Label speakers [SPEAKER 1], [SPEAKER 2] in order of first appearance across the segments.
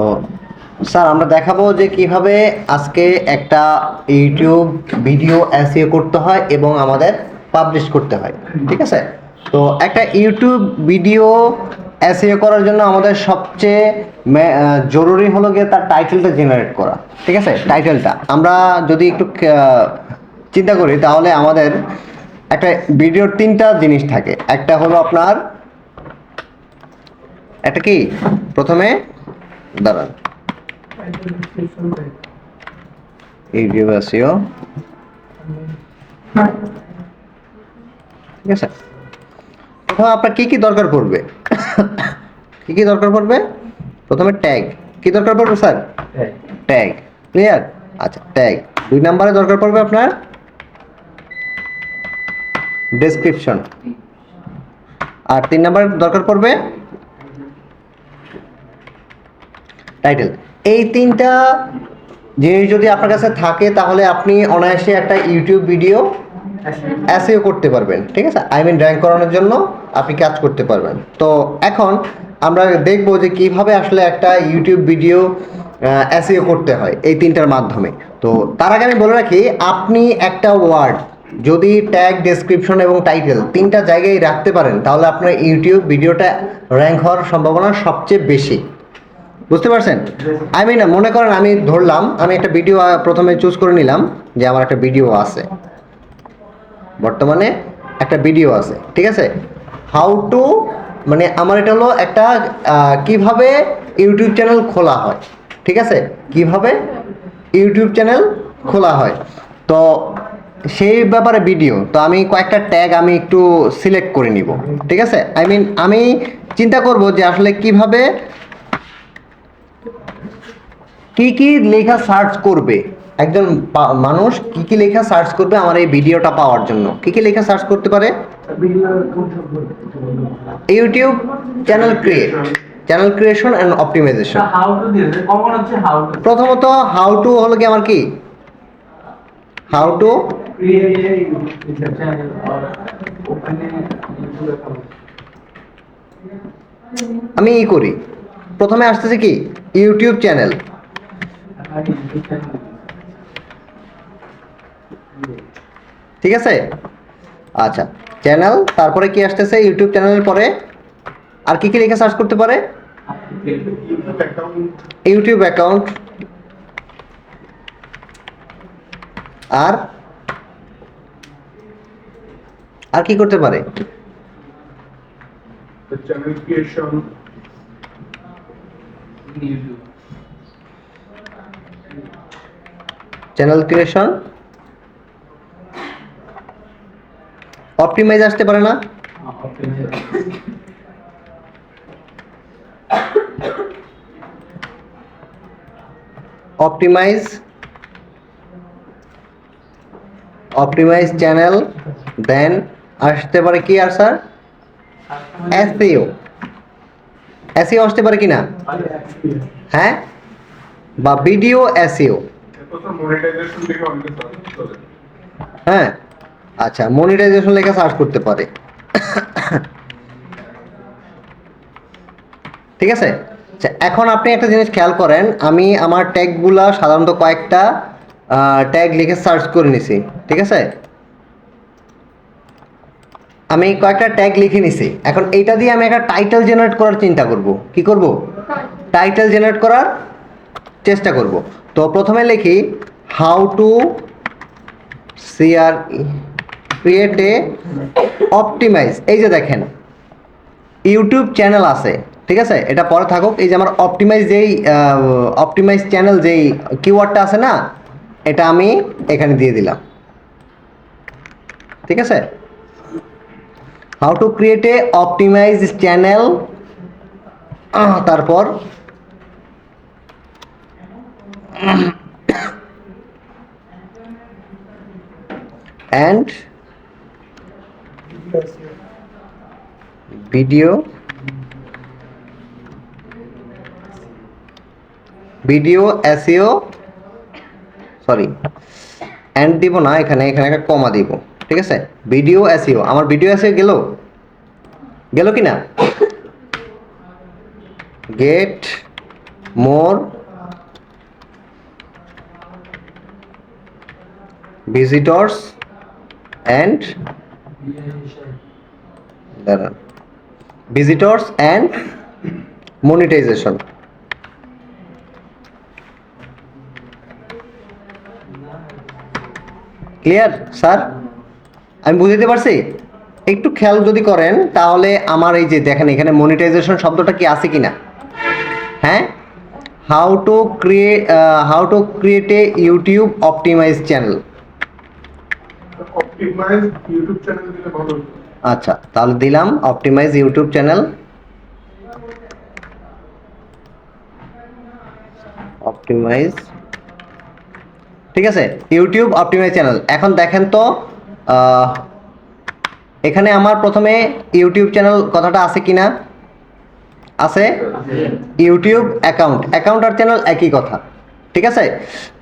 [SPEAKER 1] তো স্যার আমরা দেখাবো যে কিভাবে আজকে একটা ইউটিউব ভিডিও এসইও করতে হয় এবং আমাদের পাবলিশ করতে হয়। ঠিক আছে? তো একটা ইউটিউব ভিডিও এসইও করার জন্য আমাদের সবচেয়ে জরুরি হলো গিয়ে তার টাইটেলটা জেনারেট করা। ঠিক আছে? টাইটেলটা আমরা যদি একটু চিন্তা করি তাহলে আমাদের একটা ভিডিওর তিনটা জিনিস থাকে। একটা হলো আপনার একটা কি প্রথমে দাঁড়ান ইউটিউব এসইও, ঠিক আছে? প্রথমে আপনার কি কি দরকার পড়বে? কি কি দরকার পড়বে? প্রথমে ট্যাগ কি দরকার পড়বে স্যার? ট্যাগ। ক্লিয়ার? আচ্ছা, ট্যাগ। 2 নম্বরে দরকার পড়বে আপনার ডেসক্রিপশন। আর 3 নম্বরে দরকার পড়বে টাইটেল। এই তিনটা জিনিস যদি আপনার কাছে থাকে তাহলে আপনি অনায়াসে একটা ইউটিউব ভিডিও এসইও করতে পারবেন। ঠিক আছে? আই মিন র্যাঙ্ক করানোর জন্য আপনি কাজ করতে পারবেন। তো এখন আমরা দেখব যে কিভাবে আসলে একটা ইউটিউব ভিডিও এসইও করতে হয় এই তিনটার মাধ্যমে। তো তার আগে আমি বলে রাখি, আপনি একটা ওয়ার্ড যদি ট্যাগ, ডেসক্রিপশন এবং টাইটেল তিনটা জায়গায় রাখতে পারেন তাহলে আপনার ইউটিউব ভিডিওটা র্যাঙ্ক হওয়ার সম্ভাবনা সবচেয়ে বেশি। বুঝতে পারছেন? আই মিন মনে করেন আমি ধরলাম আমি একটা ভিডিও প্রথমে চুজ করে নিলাম যে আমার একটা ভিডিও আছে, বর্তমানে একটা ভিডিও আছে। ঠিক আছে? হাউ টু, মানে আমার এটা হলো একটা কিভাবে ইউটিউব চ্যানেল খোলা হয়। ঠিক আছে? কিভাবে ইউটিউব চ্যানেল খোলা হয়, তো সেই ব্যাপারে ভিডিও। তো আমি কয়েকটা ট্যাগ আমি একটু সিলেক্ট করে নিব। ঠিক আছে? আই মিন আমি চিন্তা করব যে আসলে কিভাবে কি কি লেখা সার্চ করবে একজন মানুষ, কি কি লেখা সার্চ করবে আমার এই ভিডিওটা পাওয়ার জন্য। কি কি লেখা সার্চ করতে পারে? YouTube channel create, channel creation and optimisation. প্রথমত হাউ টু হলো কি আমার কি হাউ টু আমি ই করি, প্রথমে আসতেছে কি ইউটিউব চ্যানেল। ঠিক আছে? আচ্ছা, চ্যানেল, তারপরে কি আসতেছে ইউটিউব চ্যানেলের পরে আর কি কি লিখে সার্চ করতে পারে? YouTube account. আর আর কি করতে পারে?
[SPEAKER 2] Channel creation,
[SPEAKER 1] channel creation, optimise আসতে পারে না? অপটিমাইজ, অপটিমাইজ চ্যানেল, দেন আসতে পারে কি আর স্যার? এসইও। এসইও আসতে পারে কিনা? হ্যাঁ, বা ভিডিও এসইও।
[SPEAKER 2] মনিটাইজেশন থেকে অনেক চলে।
[SPEAKER 1] হ্যাঁ, আচ্ছা, মনিটাইজেশন লেখা সার্চ করতে পারে। ঠিক আছে? আচ্ছা, এখন আপনি একটা জিনিস খেয়াল করেন, আমি আমার ট্যাগগুলা সাধারণত কয়েকটা ট্যাগ লিখে সার্চ করে নিছি। ঠিক আছে? আমি কয়েকটা ট্যাগ লিখে নিছি। এখন এইটা দিয়ে আমি একটা টাইটেল জেনারেট করার চিন্তা করব। কি করব? টাইটেল জেনারেট করার চেষ্টা করব। তো প্রথমে লিখি how to CR create a optimise. এই যে দেখেন ইউটিউব চ্যানেল আছে। ঠিক আছে? এটা পরে থাকুক। এই যে আমার অপটিমাইজ অপটিমাইজ চ্যানেল যেই কিওয়ার্ডটা আছে না, এটা আমি এখানে দিয়ে দিলাম। ঠিক আছে? How to create a optimize channel, তারপর and video SEO, sorry and দিব না, এখানে একটা কমা দিব। ঠিক আছে? ভিডিও এসইও, আমার ভিডিও এসইও গেল কি না? Get more visitors and monetization. Clear sir? আমি বুঝতে পারছি? একটু খেয়াল যদি করেন তাহলে আমার এই যে দেখেন এখানে মনিটাইজেশন শব্দটা কি আছে কিনা, হ্যাঁ? How to create a YouTube optimise channel.
[SPEAKER 2] Optimise YouTube channel দিলে ভালো হতো।
[SPEAKER 1] আচ্ছা, তাহলে দিলাম অপটিমাইজ ইউটিউব চ্যানেল। অপটিমাইজ, ঠিক আছে, ইউটিউব অপটিমাইজ চ্যানেল। এখন দেখেন তো এখানে আমার প্রথমে ইউটিউব চ্যানেল কথাটা আছে কিনা? আছে। ইউটিউব অ্যাকাউন্ট আর চ্যানেল একই কথা, ঠিক আছে।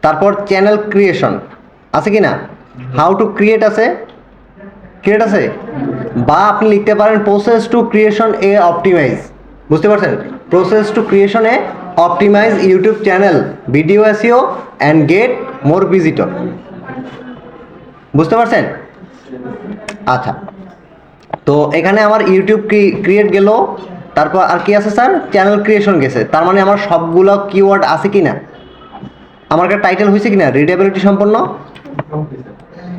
[SPEAKER 1] তারপর চ্যানেল ক্রিয়েশন আছে কিনা? হাউ টু ক্রিয়েট আছে, ক্রিয়েট আছে। বা আপনি লিখতে পারেন process to creation a optimise, বুঝতে পারছেন? Process to creation a optimise YouTube channel, video SEO and get more visitor. বুঝতে পারছেন? আচ্ছা, তো এখানে আমার ইউটিউব ক্রিয়েট গেল, তারপর আর কি আছে স্যার? চ্যানেল ক্রিয়েশন গেছে। তার মানে আমার সবগুলো কিওয়ার্ড আছে কিনা? আমার একটা টাইটেল হয়েছে কিনা রিডেবিলিটি সম্পন্ন?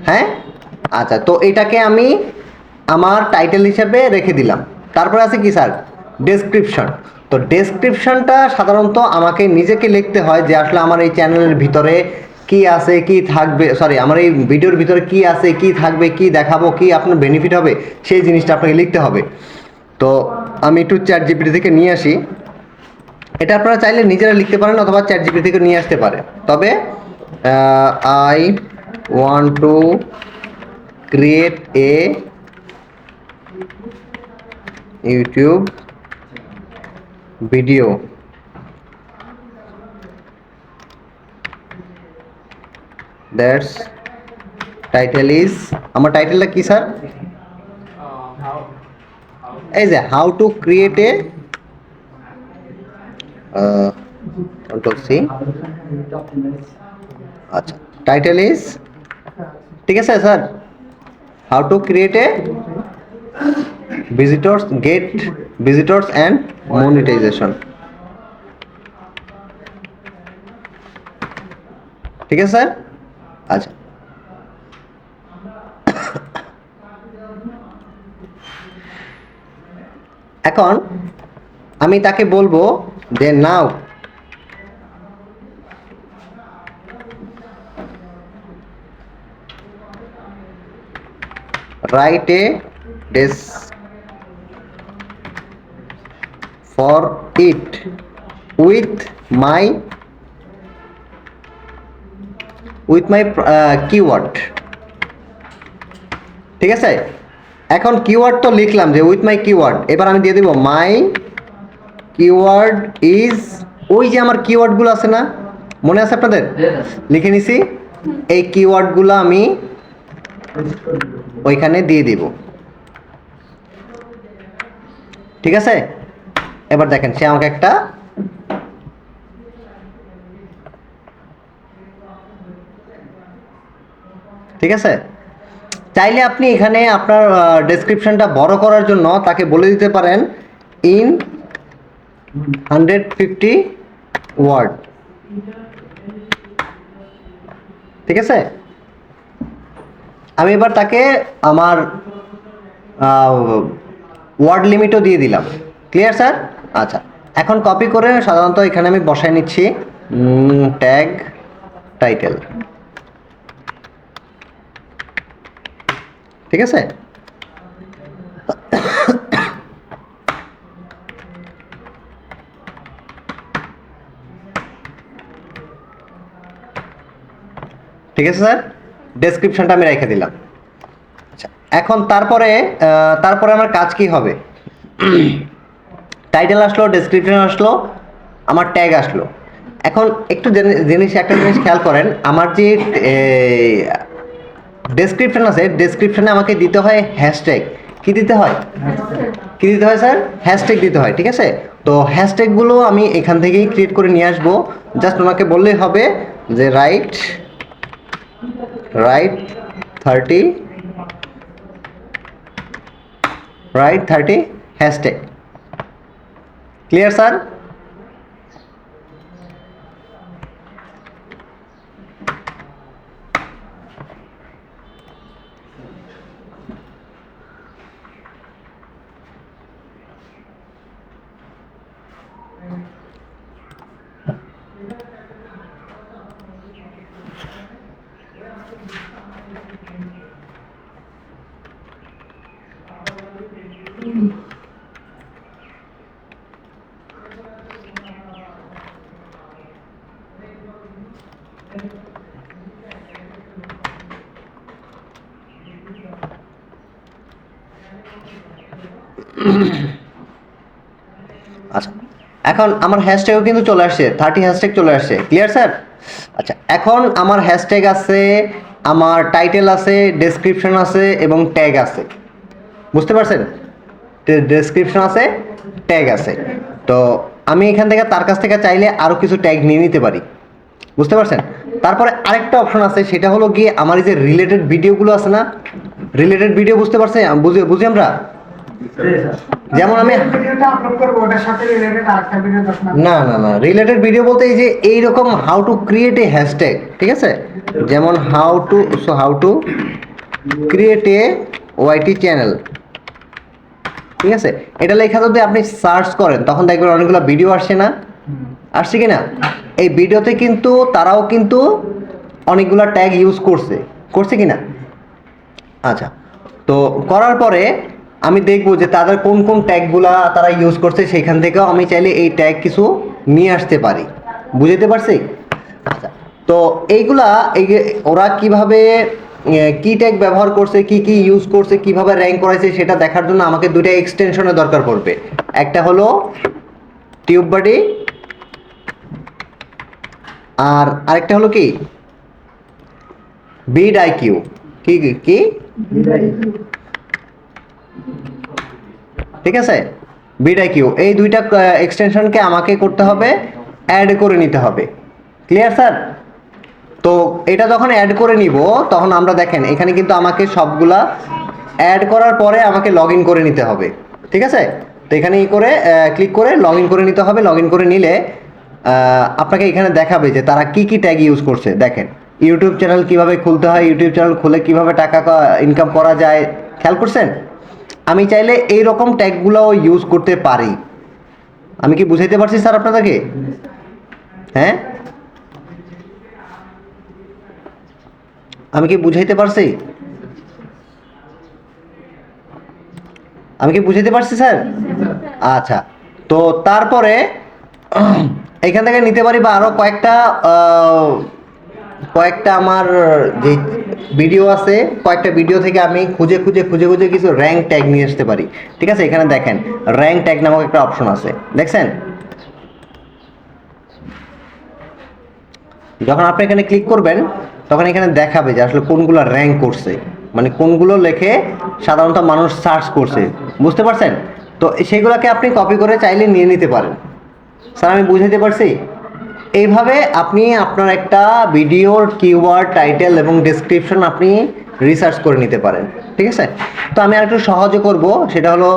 [SPEAKER 1] হ্যাঁ। আচ্ছা, তো এটাকে আমি আমার টাইটেল হিসেবে রেখে দিলাম। তারপরে আছে কি স্যার? ডেসক্রিপশন। তো ডেসক্রিপশনটা সাধারণত আমাকে নিজেকে লিখতে হয় যে আসলে আমার এই চ্যানেলের ভিতরে কি আছে, কি থাকবে, সরি, আমার এই ভিডিওর ভিতরে কি আছে, কি থাকবে, কি দেখাবো, কি আপনার বেনিফিট হবে, সেই জিনিসটা আপনাকে লিখতে হবে। তো আমি একটু চ্যাট জিপিটি থেকে নিয়ে আসি। এটা আপনারা চাইলে নিজেরা লিখতে পারেন অথবা চ্যাট জিপিটি থেকে নিয়ে আসতে পারে। তবে I want to create a YouTube video that's title is, আমার টাইটেলটা কি স্যার? এই যে how to create a control C. আচ্ছা, টাইটেল ইজ, ঠিক আছে sir, how to create a visitors, get visitors and monetisation. ঠিক আছে স্যার? আচ্ছা, এখন আমি তাকে বলবো যে নাও write a desk for it with my keyword। ঠিক আছে, এখন কিওয়ার্ড তো লিখলাম যে উইথ মাই কিওয়ার্ড, এবার আমি দিয়ে দেব মাই কিওয়ার্ড ইজ, ওই যে আমার কিওয়ার্ডগুলো আছে না, মনে আছে আপনাদের? লিখে নিছি। এই কিওয়ার্ডগুলো আমি ওইখানে দিয়ে দিব। ঠিক আছে, এবার দেখেন সে আমাকে একটা ঠিক আছে। চাইলে আপনি এখানে আপনার ডেসক্রিপশনটা বড় করার জন্য তাকে বলে দিতে পারেন ইন 150 ওয়ার্ড। ঠিক আছে, আমি এবার তাকে আমার ওয়ার্ড লিমিটও দিয়ে দিলাম। Clear sir? আচ্ছা, এখন কপি করে সাধারণত এখানে আমি বসায় নিচ্ছি ট্যাগ টাইটেল। ঠিক আছে, ঠিক আছে স্যার, ডেসক্রিপশনটা আমি রেখে দিলাম। আচ্ছা, এখন তারপরে আমার কাজ কি হবে? টাইটেল আসলো, ডেসক্রিপশন আসলো, আমার ট্যাগ আসলো। এখন একটু একটা জিনিস খেয়াল করেন, আমার যে ডেসক্রিপশন আছে, ডেসক্রিপশনে আমাকে দিতে হয় হ্যাশট্যাগ। কি দিতে হয়? কি দিতে হয় স্যার? হ্যাশট্যাগ দিতে হয়। ঠিক আছে, তো হ্যাশট্যাগুলো আমি এখান থেকেই ক্রিয়েট করে নিয়ে আসবো। জাস্ট ওনাকে বললেই হবে যে রাইট 30 হ্যাশট্যাগ। Clear sir? আচ্ছা, এখন আমার হ্যাশট্যাগও কিন্তু চলে আসছে, 30 হ্যাশট্যাগ চলে আসছে। Clear sir? আচ্ছা, এখন আমার হ্যাশট্যাগ আছে, আমার টাইটেল আছে, ডেসক্রিপশন আছে এবং ট্যাগ আছে। বুঝতে পারছেন? ডেসক্রিপশন আছে, ট্যাগ আছে। তো আমি এখান থেকে তার কাছ থেকে চাইলে আরও কিছু ট্যাগ নিয়ে নিতে পারি। বুঝতে পারছেন? তারপরে আরেকটা অপশন আছে, সেটা হলো গিয়ে আমার এই যে রিলেটেড ভিডিওগুলো আছে না, রিলেটেড ভিডিও বুঝতে পারছেন? বুঝি আমরা? যেমন আমি
[SPEAKER 2] ভিডিওটা আপলোড করব ওটার সাথে রিলেটেড আরেকটা ভিডিও দরকার।
[SPEAKER 1] না রিলেটেড ভিডিও বলতে এই যে এইরকম how to create a hashtag, ঠিক আছে? যেমন how to create a YT channel, ঠিক আছে? এটা লেখা যদি আপনি সার্চ করেন তখন দেখবেন অনেকগুলো ভিডিও আসছে না, আসছে কি না? এই ভিডিওতে কিন্তু তারাও কিন্তু অনেকগুলো ট্যাগ ইউজ করছে কি না? আচ্ছা, তো করার পরে আমি দেখব যে তাদের কোন কোন ট্যাগগুলা তারা ইউজ করছে, সেখান থেকেও আমি চাইলে এই ট্যাগ কিছু নিয়ে আসতে পারি। বুঝতে পারছি? আচ্ছা, তো এইগুলা ওরা কিভাবে কি ট্যাগ ব্যবহার করছে, কি ইউজ করছে, কিভাবে র্যাঙ্ক করাইছে সেটা দেখার জন্য আমাকে দুটো এক্সটেনশনের দরকার পড়বে। একটা হলো টিউব বডি, আর আরেকটা হলো কি বিড আইকিউ। কি ঠিক আছে? বিড আইকিউ, এই দুইটা এক্সটেনশনকে আমাকে করতে হবে, অ্যাড করে নিতে হবে। Clear sir? তো এটা যখন অ্যাড করে নিব তখন আমরা দেখেন এখানে কিন্তু আমাকে সবগুলা অ্যাড করার পরে আমাকে লগ ইন করে নিতে হবে। ঠিক আছে? তো এখানে ক্লিক করে লগ ইন করে নিতে হবে। লগ ইন করে নিলে আপনাকে এখানে দেখাবে যে তারা কি ট্যাগ ইউজ করছে। দেখেন ইউটিউব চ্যানেল কিভাবে খুলতে হয়, ইউটিউব চ্যানেল খুলে কিভাবে টাকা ইনকাম করা যায়, খেয়াল করছেন? আমি চাইলে এই রকম ট্যাগগুলো ইউজ করতে পারি। আমি কি বুঝাইতে পারছি স্যার আপনাদেরকে? হ্যাঁ, আমি কি বুঝাইতে পারছি? স্যার? আচ্ছা, তো তারপরে এখান থেকে নিতে পারি বা আরো কয়েকটা আমার যে ভিডিও আছে, কয়েকটা ভিডিও থেকে আমি খুঁজে কিছু র্যাঙ্ক ট্যাগ নিয়ে আসতে পারি। ঠিক আছে? এখানে দেখেন র্যাঙ্ক ট্যাগ নামক একটা অপশন আছে, দেখছেন? যখন আপনি এখানে ক্লিক করবেন তখন এখানে দেখাবে যে আসলে কোনগুলো র্যাঙ্ক করছে, মানে কোনগুলো লেখে সাধারণত মানুষ সার্চ করছে। বুঝতে পারছেন? তো সেগুলোকে আপনি কপি করে চাইলে নিয়ে নিতে পারেন। স্যার আমি বুঝাইতে পারছি? এইভাবে আপনি আপনার একটা ভিডিওর কিওয়ার্ড, টাইটেল এবং ডেসক্রিপশন আপনি রিসার্চ করে নিতে পারেন। ঠিক আছে? তো আমি আর একটু সহজে করব, সেটা হলো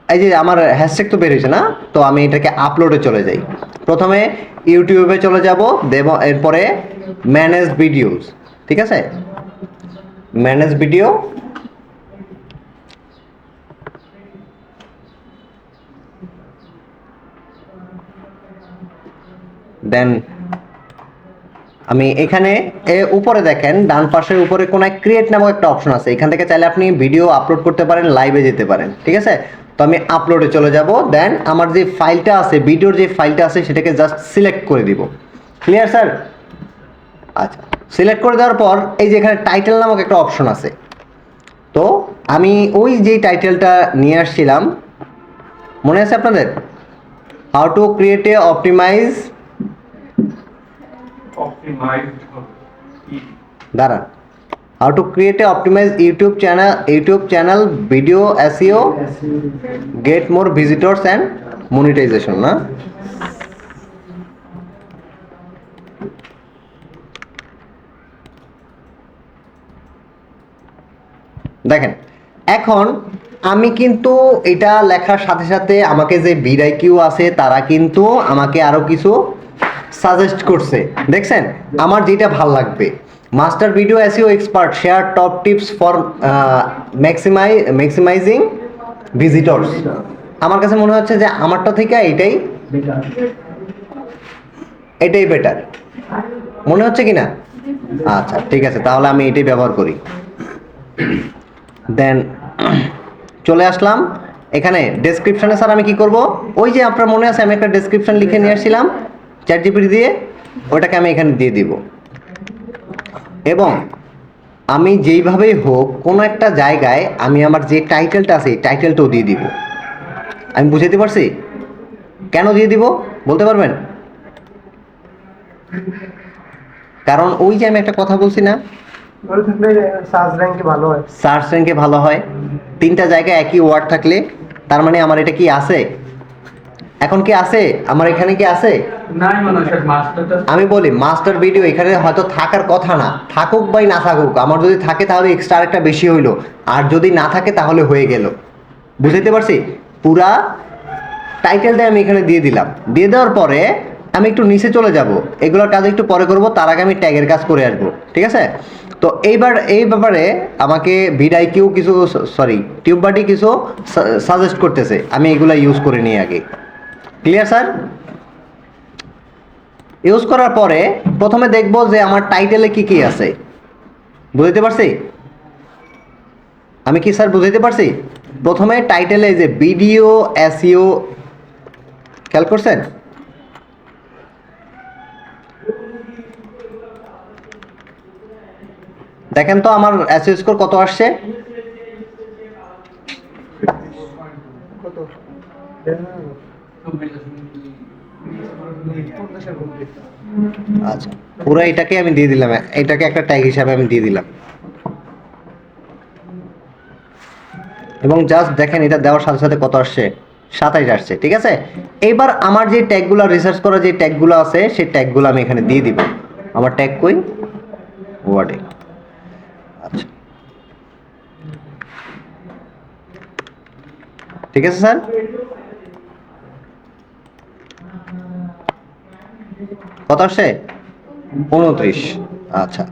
[SPEAKER 1] এই যে আমার হ্যাশট্যাগ তো বের হয়েছে না, তো আমি এটাকে আপলোডে চলে যাই। প্রথমে ইউটিউবে চলে যাব, এরপরে ম্যানেজ ভিডিওস। ঠিক আছে? ম্যানেজ ভিডিও, দেন আমি এখানে উপরে দেখেন ডান পাশের উপরে কোন এক ক্রিয়েট নামক একটা অপশন আছে। এখান থেকে চাইলে আপনি ভিডিও আপলোড করতে পারেন, লাইভে যেতে পারেন। ঠিক আছে? তো আমি আপলোডে চলে যাব। দেন আমার যে ফাইলটা আছে, ভিডিওর যে ফাইলটা আছে সেটাকে জাস্ট সিলেক্ট করে দিব। Clear sir? আচ্ছা, সিলেক্ট করে দেওয়ার পর এই যে এখানে টাইটেল নামক একটা অপশন আছে। তো আমি ওই যে টাইটেলটা নিয়ে আসছিলাম, মনে আছে আপনাদের? হাউ টু ক্রিয়েট এ দাঁড়ান, how to create a optimise YouTube channel video SEO get more visitors and monetization না। দেখেন এখন আমি কিন্তু এটা লেখার সাথে সাথে আমাকে যে বিডাইকিউ আছে তারা কিন্তু আমাকে আরো কিছু সাজেস্ট করছে, দেখছেন আমার যেটা ভাল লাগবে। Master video SEO expert share top tips for maximising visitors. আমার কাছে মনে হচ্ছে যে আমারটা থেকে এটাই বেটার মনে হচ্ছে কি না? আচ্ছা ঠিক আছে, তাহলে আমি এটাই ব্যবহার করি। দেন চলে আসলাম এখানে ডেসক্রিপশনে। স্যার আমি কি করব, ওই যে আপনার মনে আছে আমি একটা ডেসক্রিপশন লিখে নিয়ে আসছিলাম চ্যাট জিপিটি দিয়ে, ওটাকে আমি এখানে দিয়ে দিব। এবং আমি যেইভাবেই হোক কোনো একটা জায়গায় আমি আমার যে টাইটেলটা আছে এই টাইটেলটাও দিয়ে দিব। আমি বুঝাতে পারছি কেন দিয়ে দিব বলতে পারবেন? কারণ ওই যে আমি একটা কথা বলছি না,
[SPEAKER 2] সার্চ র্যাঙ্কে ভালো হয়।
[SPEAKER 1] সার্চ র্যাঙ্কে ভালো হয়। 3টা জায়গায় একই ওয়ার্ড থাকলে তার মানে আমার এটা কি আছে? এখন কি আছে আমার এখানে কি আছে? আমি বলি মাস্টার ভিডিও এখানে হয়তো থাকার কথা না, থাকুক বা না থাকুক, আমার যদি থাকে তাহলে এক্সট্রা আরেকটা বেশি হইলো, আর যদি না থাকে তাহলে হয়ে গেল। বুঝতে পারছি? পুরা টাইটেলটা আমি এখানে দিয়ে দিলাম। দিয়ে দেওয়ার পরে আমি একটু নিচে চলে যাব, এগুলোর কাজ একটু পরে করব, তার আগে আমি ট্যাগের কাজ করে আসবো, ঠিক আছে? তো এইবার এই ব্যাপারে আমাকে ভিডাইকিউ কিছু টিউববাডি কিছু সাজেস্ট করতেছে, আমি এগুলো ইউজ করে নিই আগে। Clear sir? ইউজ করার পরে প্রথমে দেখব যে আমার টাইটেলে কি কি আছে। বুঝতে পারছি? আমি কি স্যার বুঝতে পারছি? প্রথমে টাইটেলে যে ভিডিও এসইও, খেয়াল করছেন? দেখেন তো আমার এসইও স্কোর কত আসছে। আচ্ছা পুরো এটাকে আমি দিয়ে দিলাম, এটাকে একটা ট্যাগ হিসাবে আমি দিয়ে দিলাম। এবং জাস্ট দেখেন এটা দেওয়ার সাথে সাথে কত আসছে, 27 আসছে, ঠিক আছে? এইবার আমার যে ট্যাগগুলো রিসার্চ করা যে ট্যাগগুলো আছে সেই ট্যাগগুলো আমি এখানে দিয়ে দিব। আমার ট্যাগ কই? ওয়ার্ডে। আচ্ছা ঠিক আছে স্যার। কত আসছে? 29। আচ্ছা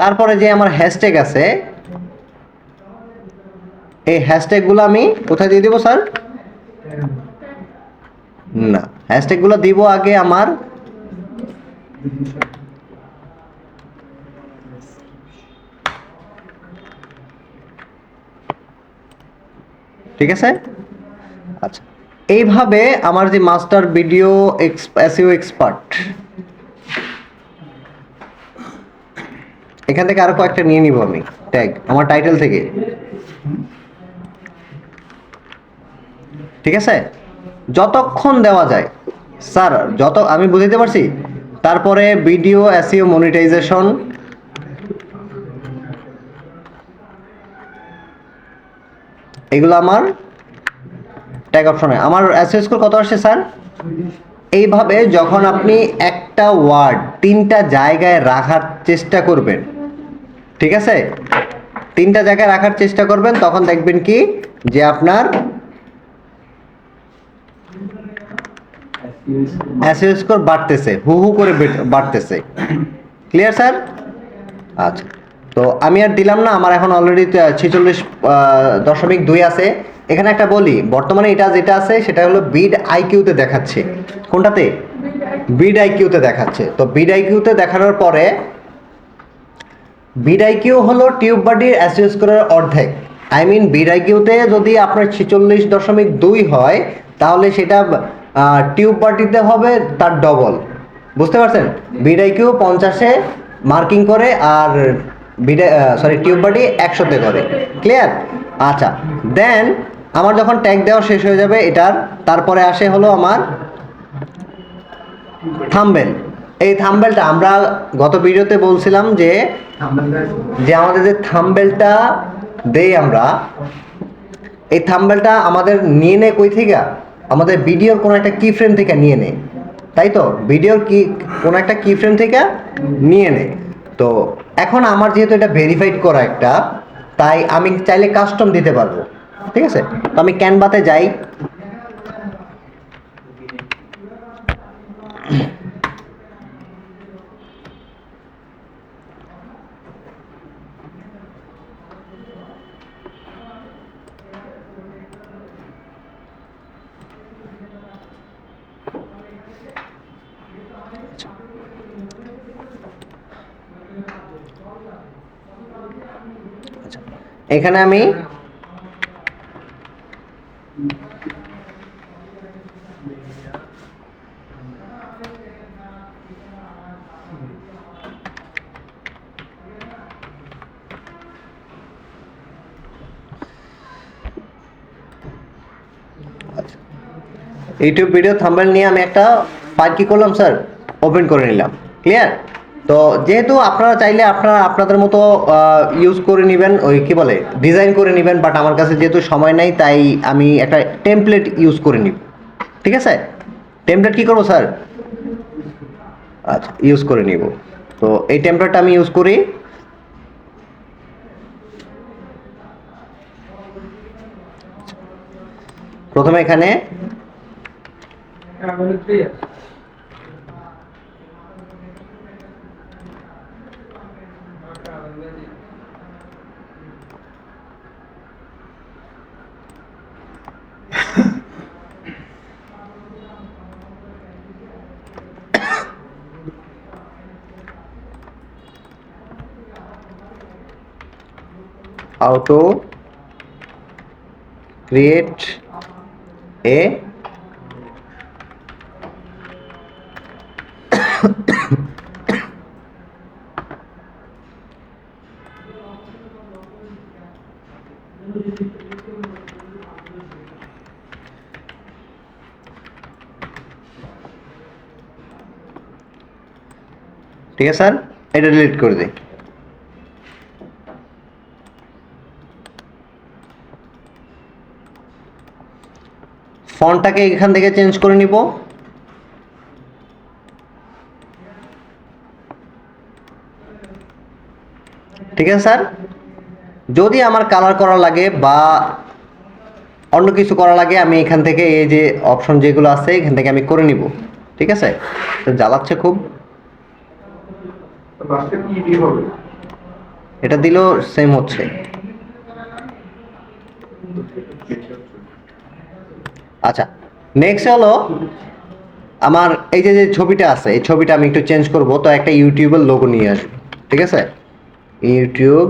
[SPEAKER 1] তারপরে যে আমার হ্যাশট্যাগ আছে এই হ্যাশট্যাগুলো আমি কোথায় দিয়ে দিব স্যার? না, হ্যাশট্যাগুলো দিব আগে আমার ঠিক আছে। আচ্ছা এইভাবে আমার যে মাস্টার ভিডিও এসইও এক্সপার্ট, এখান থেকে আরো কয়েকটা নিয়ে নিব আমি ট্যাগ আমার টাইটেল থেকে, ঠিক আছে? যতক্ষণ দেওয়া যায় স্যার, যত আমি বুঝতে পারছি। তারপরে ভিডিও এসইও মনিটাইজেশন, এগুলো আমার ট্যাগ অপশনে। আমার এসইও স্কোর কত আসছে স্যার? এইভাবে যখন আপনি একটা ওয়ার্ড 3টা জায়গায় রাখার চেষ্টা করবেন, ঠিক আছে, 3টা জায়গায় রাখার চেষ্টা করবেন, তখন দেখবেন কি যে আপনার এসইও স্কোর বাড়তেছে, হু হু করে বাড়তেছে। Clear sir? আচ্ছা তো আমি আর দিলাম না, আমার এখন অলরেডি 46.2 আছে। এখানে একটা বলি, বর্তমানে এটা যেটা আছে সেটা হলো বিড আইকিউতে দেখাচ্ছে। কোনটাতে? বিড আইকিউতে দেখাচ্ছে। তো বিড আইকিউতে দেখানোর পরে বিড আইকিউ হলো টিউববাডির এসইও স্কোরের অর্ধেক। আই মিন বিড আইকিউতে যদি আপনার 46.2 হয় তাহলে সেটা টিউববাডিতে হবে তার ডবল। বুঝতে পারছেন? বিড আইকিউ 50-এ মার্কিং করে আর টিউববাডি 100-তে করে। ক্লিয়ার? আচ্ছা দেন আমার যখন ট্যাগ দেওয়া শেষ হয়ে যাবে এটার, তারপরে আসে হলো আমার থাম্বনেল। এই থাম্বনেলটা আমরা গত ভিডিওতে বলছিলাম যে আমাদের যে থাম্বনেলটা দেই আমরা, এই থাম্বনেলটা আমাদের নিয়ে নেয় কই থেকে? আমাদের ভিডিওর কোনো একটা কি ফ্রেম থেকে নিয়ে নেয়, তাই তো? ভিডিওর কি কোনো একটা কি ফ্রেম থেকে নিয়ে নেয়। তো এখন আমার যেহেতু এটা ভেরিফাইড করা একটা, তাই আমি চাইলে কাস্টম দিতে পারবো, ঠিক আছে? তো আমি ক্যানভাতে যাই। এখানে আমি ইউটিউব ভিডিও থাম্বনেল নিয়ে আমি একটা ফাইল কি করলাম স্যার, ওপেন করে নিলাম। ক্লিয়ার? তো যেহেতু আপনারা চাইলে আপনারা আপনাদের মতো ইউজ করে নেবেন, ওই কি বলে ডিজাইন করে নেবেন, বাট আমার কাছে যেহেতু সময় নাই তাই আমি একটা টেমপ্লেট ইউজ করে নিব। ঠিক আছে? টেমপ্লেট কি করবো স্যার? আচ্ছা, ইউজ করে নিব। তো এই টেমপ্লেটটা আমি ইউজ করি। প্রথমে এখানে how to create a ঠিক আছে স্যার, এটা ডিলিট করে দিই। ফন্টটাকে এখান থেকে চেঞ্জ করে নিব। ঠিক আছে স্যার? যদি আমার কালার করা লাগে বা অন্য কিছু করা লাগে, আমি এখান থেকে এই যে অপশন যেগুলো আছে এখান থেকে আমি করে নিব। ঠিক আছে? তো জ্বালাচ্ছে খুব। এটা দিলেও সেম হচ্ছে। আচ্ছা, নেক্সট হলো আমার এই যে ছবিটা আছে, এই ছবিটা আমি একটু চেঞ্জ করব। তো একটা ইউটিউবের লোগো নিয়ে আসবো। ঠিক আছে? ইউটিউব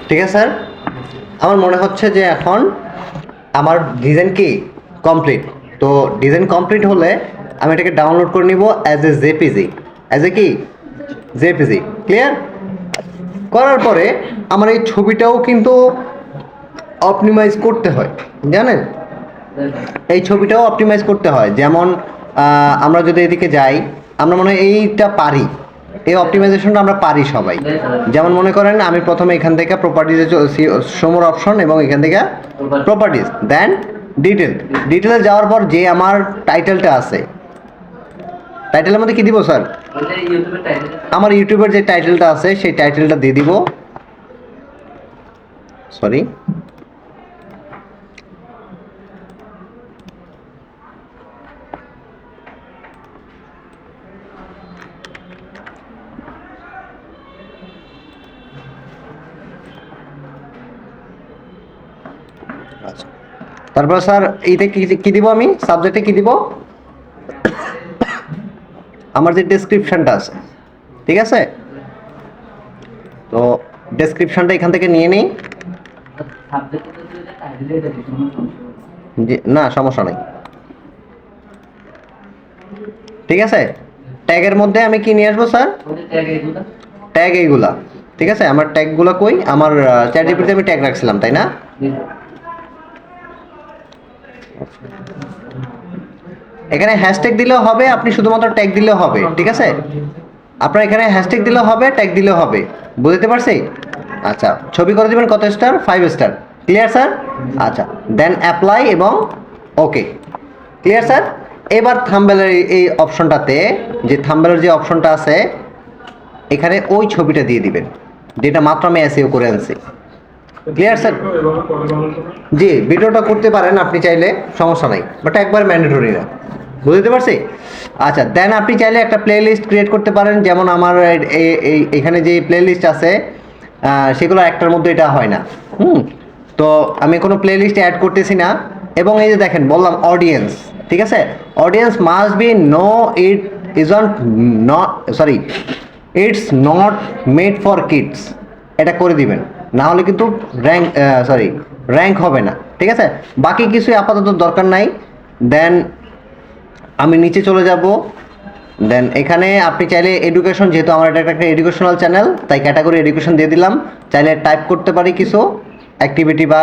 [SPEAKER 1] ঠিক আছে স্যার, আমার মনে হচ্ছে যে এখন আমার ডিজাইন কি কমপ্লিট। তো ডিজাইন কমপ্লিট হলে আমি এটাকে ডাউনলোড করে নিব as a JPG, as a কি জেপিজি। ক্লিয়ার? করার পরে আমার এই ছবিটাও কিন্তু অপটিমাইজ করতে হয়, জানেন? এই ছবিটাও অপটিমাইজ করতে হয়। যেমন আমরা যদি এদিকে যাই, আমরা মনে হয় এইটা পারি, এই অপটিমাইজেশনটা আমরা পারি সবাই। যেমন মনে করেন আমি প্রথমে এখান থেকে প্রপার্টিজে সমর অপশন এবং এখান থেকে প্রপার্টিজ, দেন ডিটেলে যাওয়ার পর যে আমার টাইটেলটা আছে, টাইটেলের মধ্যে কি দিব স্যার? আমার ইউটিউবের যে টাইটেলটা আছে সেই টাইটেলটা দিয়ে দিব। সরি, আচ্ছা, তারপর স্যার এইটা কি দিব? আমি সাবজেক্টে কি দিব? আমার যে ডেসক্রিপশনটা আছে, ঠিক আছে? তো ডেসক্রিপশনটা এখান থেকে নিয়ে নিই। না, সমস্যা নেই। ঠিক আছে, ট্যাগের মধ্যে আমি কি নিয়ে আসবো স্যার? ট্যাগ এইগুলা। ঠিক আছে, আমার ট্যাগগুলো কই? আমার চ্যাটজিপিটিতে আমি ট্যাগ রাখছিলাম, তাই না? এখানে হ্যাশট্যাগ দিলেও হবে, আপনি শুধুমাত্র ট্যাগ দিলেও হবে। ঠিক আছে, আপনার এখানে হ্যাশট্যাগ দিলেও হবে, ট্যাগ দিলেও হবে। বুঝতে পারছি? আচ্ছা, ছবি করে দিবেন কত স্টার? 5 স্টার। Clear sir? আচ্ছা, দেন অ্যাপ্লাই এবং ওকে। Clear sir? এবার থাম্বনেলের এই অপশনটাতে, যে থাম্বনেলের যে অপশনটা আছে এখানে, ওই ছবিটা দিয়ে দিবেন যেটা মাত্র আমি এসইও করে আনছি। Clear sir? জি, ভিডিওটা করতে পারেন আপনি চাইলে, সমস্যা নাই, বাট একবার ম্যান্ডেটরি না। বুঝতে পারছি? আচ্ছা, দেন আপনি চাইলে একটা প্লে লিস্ট ক্রিয়েট করতে পারেন। যেমন আমার এখানে যে প্লে লিস্ট আছে সেগুলো একটার মধ্যে এটা হয় না। তো আমি কোনো প্লে লিস্টে অ্যাড করতেছি না। এবং এই যে দেখেন, বললাম অডিয়েন্স, ঠিক আছে? Audience must be no it isn't not, sorry, it's not made for kids, এটা করে দিবেন, না হলে কিন্তু র্যাঙ্ক হবে না। ঠিক আছে, বাকি কিছুই আপাতত দরকার নাই। দেন আমি নিচে চলে যাব। দেন এখানে আপনি চাইলে এডুকেশন, যেহেতু আমার এটা একটা এডুকেশনাল চ্যানেল, তাই ক্যাটাগরি এডুকেশন দিয়ে দিলাম। চাইলে টাইপ করতে পারি কিছু অ্যাক্টিভিটি বা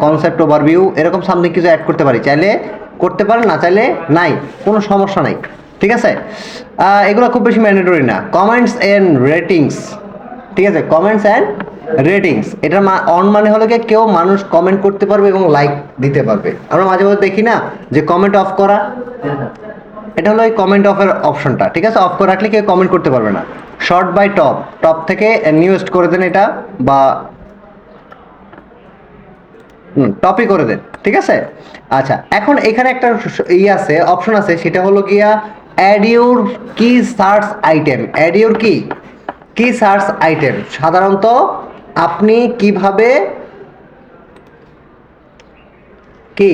[SPEAKER 1] কনসেপ্ট ওভারভিউ, এরকম সামথিং কিছু অ্যাড করতে পারি। চাইলে করতে পারেন, না চাইলে নাই, কোনো সমস্যা নাই। ঠিক আছে, এগুলো খুব বেশি ম্যান্ডেটরি না। কমেন্টস অ্যান্ড রেটিংস, ঠিক আছে? কমেন্টস অ্যান্ড রেটিংস, এটার অন মানে হলো কি, কেউ মানুষ কমেন্ট করতে পারবে এবং লাইক দিতে পারবে। আমরা মাঝে মাঝে দেখি না যে কমেন্ট অফ করা, এটা হলো এই কমেন্ট অফের অপশনটা। ঠিক আছে, অফ করে রাখলে কেউ কমেন্ট করতে পারবে না। শর্ট বাই টপ, টপ থেকে নিউজড করে দেন এটা, বা টপই করে দেন। ঠিক আছে, আচ্ছা, এখন এখানে একটা আছে, অপশন আছে, সেটা হলো গিয়া অ্যাড ইউর কি সার্চ আইটেম। অ্যাড ইউর কি সার্চ আইটেম, সাধারণত আপনি কিভাবে কি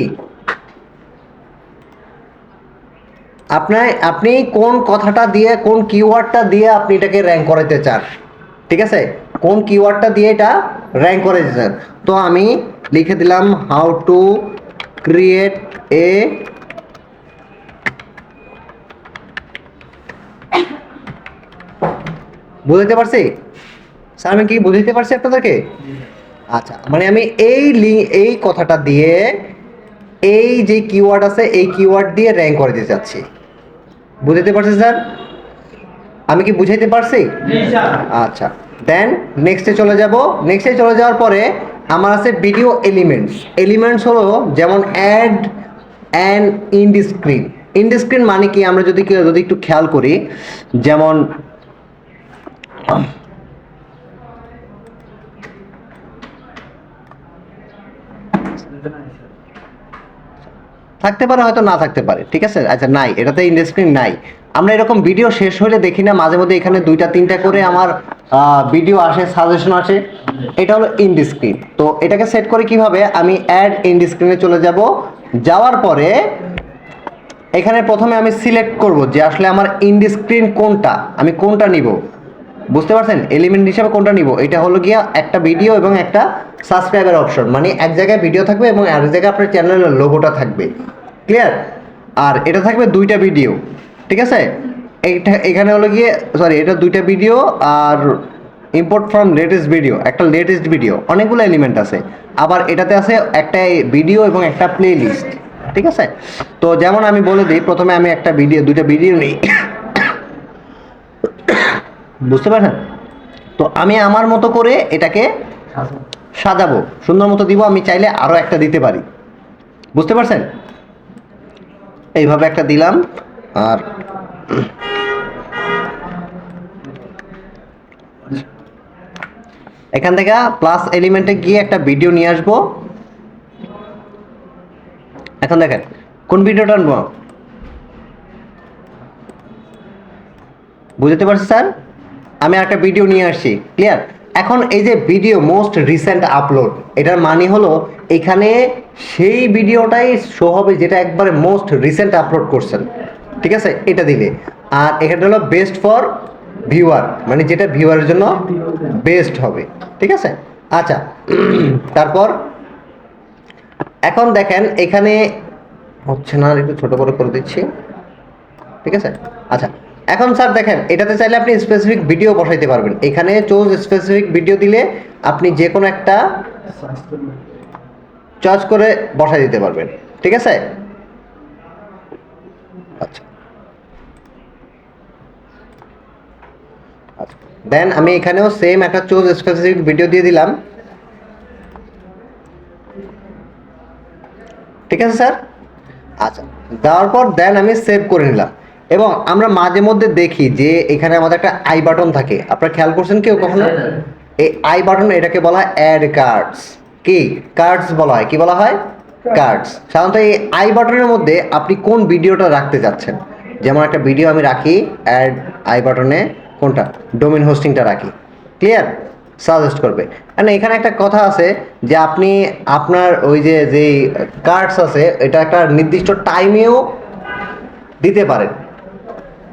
[SPEAKER 1] আপনি কোন কথাটা দিয়ে, কোন কিওয়ার্ডটা দিয়ে আপনি এটাকে র্যাঙ্ক করাতে চান। ঠিক আছে, কোন কিওয়ার্ডটা দিয়ে এটা র্যাঙ্ক করাতে চান। তো আমি লিখে দিলাম হাউ টু ক্রিয়েট এ বুঝতে পারছি স্যার? আমি কি বুঝতে পারছি আপনাদেরকে? আচ্ছা, মানে আমি এই কথাটা দিয়ে, এই যে কিওয়ার্ড আছে এই কিওয়ার্ড দিয়ে র্যাঙ্ক করে দিতে চাচ্ছি। বুঝতে পারছি স্যার? আমি কি বুঝাইতে পারছি? আচ্ছা, দেন নেক্সটে চলে যাব। নেক্সটে চলে যাওয়ার পরে আমার আছে ভিডিও এলিমেন্টস। এলিমেন্টস হলো যেমন add and end screen. End screen মানে কি, আমরা যদি একটু খেয়াল করি, যেমন থাকতে পারে, হয়তো না থাকতে পারে, ঠিক আছে। আচ্ছা নাই, এটাতে ইন্ড স্ক্রিন নাই। আমরা এরকম ভিডিও শেষ হলে দেখি না মাঝে মধ্যে এখানে 2টা 3টা করে আমার ভিডিও আসে, সাজেশন আসে, এটা হলো ইন্ড স্ক্রিন। তো এটাকে সেট করে কিভাবে, আমি অ্যাড ইন্ড স্ক্রিনে চলে যাব, যাওয়ার পরে এখানে প্রথমে আমি সিলেক্ট করব যে আসলে আমার ইন্ড স্ক্রিন কোনটা, আমি কোনটা নিব, বুঝতে পারছেন, এলিমেন্ট হিসেবে কোনটা নিব। এটা হলো গিয়া একটা ভিডিও এবং একটা সাবস্ক্রাইবার অপশন, মানে এক জায়গায় ভিডিও থাকবে এবং আরেক জায়গায় আপনার চ্যানেলের লোগোটা থাকবে, ক্লিয়ার। আর এটা থাকবে 2টা ভিডিও, ঠিক আছে। এইটা এখানে হলো গিয়ে সরি, এটা 2টা ভিডিও, আর ইম্পোর্ট ফ্রম লেটেস্ট ভিডিও, একটা লেটেস্ট ভিডিও, অনেকগুলো এলিমেন্ট আছে। আবার এটাতে আছে একটা ভিডিও এবং একটা প্লে লিস্ট, ঠিক আছে। তো যেমন আমি বলে দিই, প্রথমে আমি একটা ভিডিও 2টা ভিডিও নিই, বুঝতে পারছেন। তো আমি আমার মতো করে এটাকে সাজাবো, সুন্দর মতো দিব। আমি চাইলে আরো একটা দিতে পারি, বুঝতে পারছেন। এইভাবে একটা দিলাম, আর এখান থেকে প্লাস এলিমেন্টে গিয়ে একটা ভিডিও নিয়ে আসবো। এখন দেখেন কোন ভিডিওটা আনবো, বুঝতে পারছি স্যার। আমি একটা ভিডিও নিয়ে আসছি, ক্লিয়ার। এখন এই যে ভিডিও মোস্ট রিসেন্ট আপলোড, এটার মানে হলো এখানে সেই ভিডিওটাই শো হবে যেটা একবারে মোস্ট রিসেন্ট আপলোড করছেন, ঠিক আছে, এটা দিলে। আর এখানে হলো বেস্ট ফর ভিউয়ার, মানে যেটা ভিউয়ারের জন্য বেস্ট হবে, ঠিক আছে। আচ্ছা তারপর এখন দেখেন এখানে হচ্ছে না, একটু ছোট করে দিচ্ছি, ঠিক আছে। আচ্ছা এখন স্যার দেখেন, এটাতে চাইলে আপনি স্পেসিফিক ভিডিও বসাইতে পারবেন। এখানে চুজ স্পেসিফিক ভিডিও দিলে আপনি যে কোনো একটা চয়েস করে বসাই দিতে পারবেন, ঠিক আছে। আচ্ছা আচ্ছা দেন আমি এখানেও সেম একটা চুজ স্পেসিফিক ভিডিও দিয়ে দিলাম, ঠিক আছে স্যার। আচ্ছা দেওয়ার পর দেন আমি সেভ করে নিলাম। এবং আমরা মাঝে মধ্যে দেখি যে এখানে আমাদের একটা আই বাটন থাকে, আপনারা খেয়াল করছেন কেউ কখনো? এই আই বাটন, এটাকে বলা হয় অ্যাড কার্ডস। কি কার্ডস বলা হয়, কি বলা হয়? কার্ডস। সাধারণত এই আই বাটনের মধ্যে আপনি কোন ভিডিওটা রাখতে যাচ্ছেন, যেমন একটা ভিডিও আমি রাখি অ্যাড আই বাটনে, কোনটা, ডোমেইন হোস্টিংটা রাখি, ক্লিয়ার, সাজেস্ট করবে। মানে এখানে একটা কথা আছে যে আপনি আপনার ওই যে যেই কার্ডস আছে এটা একটা নির্দিষ্ট টাইমেও দিতে পারেন,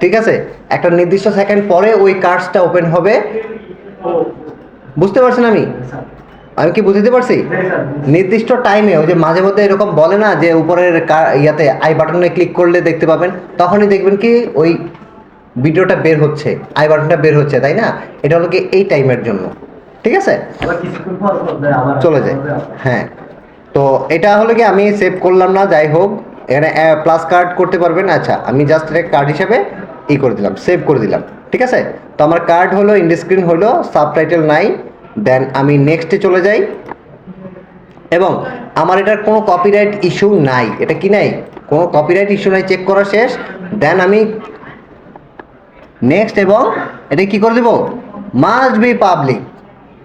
[SPEAKER 1] ঠিক আছে। একটা নির্দিষ্ট সেকেন্ড পরে ওই কার্ডসটা ওপেন হবে, বুঝতে পারছেন আমি কি বুঝতে পারছি? নির্দিষ্ট টাইমে ওই যে মাঝে মধ্যে এরকম বলে না যে উপরের ইয়াতে আই বাটনে ক্লিক করলে দেখতে পাবেন, তখনই দেখবেন কি ওই ভিডিওটা বের হচ্ছে, আই বাটনটা বের হচ্ছে, তাই না? এটা হলো কি এই টাইমের জন্য, ঠিক আছে, চলে যায়। হ্যাঁ, তো এটা হলো কি আমি সেভ করলাম না, যাই হোক এখানে প্লাস কার্ড করতে পারবেন। আচ্ছা আমি জাস্ট এটা কার্ড হিসেবে করে দিলাম, সেভ করে দিলাম, ঠিক আছে। তো আমার কার্ড হলো, ইন্ড স্ক্রিন হলো, সাবটাইটেল নাই। দেন আমি নেক্সটে চলে যাই, এবং আমার এটার কোনো কপিরাইট ইস্যু নাই, এটা কি নাই, কোনো কপিরাইট ইস্যু নাই, চেক করা শেষ। দেন আমি নেক্সট, এবং এটা কি করে দেবো, মাস্ট বি পাবলিক,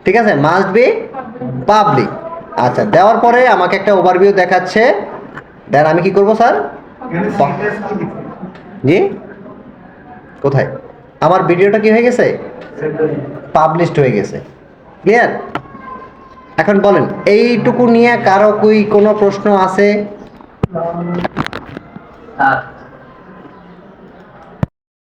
[SPEAKER 1] ঠিক আছে, মাস্ট বি পাবলিক। আচ্ছা দেওয়ার পরে আমাকে একটা ওভারভিউ দেখাচ্ছে। দেন আমি কি করব স্যার, জি কোথায় আমার ভিডিওটা কি হয়ে গেছে, পাবলিশড হয়ে গেছে, ক্লিয়ার। এখন বলেন এইটুকু নিয়ে কারো কোনো প্রশ্ন আছে?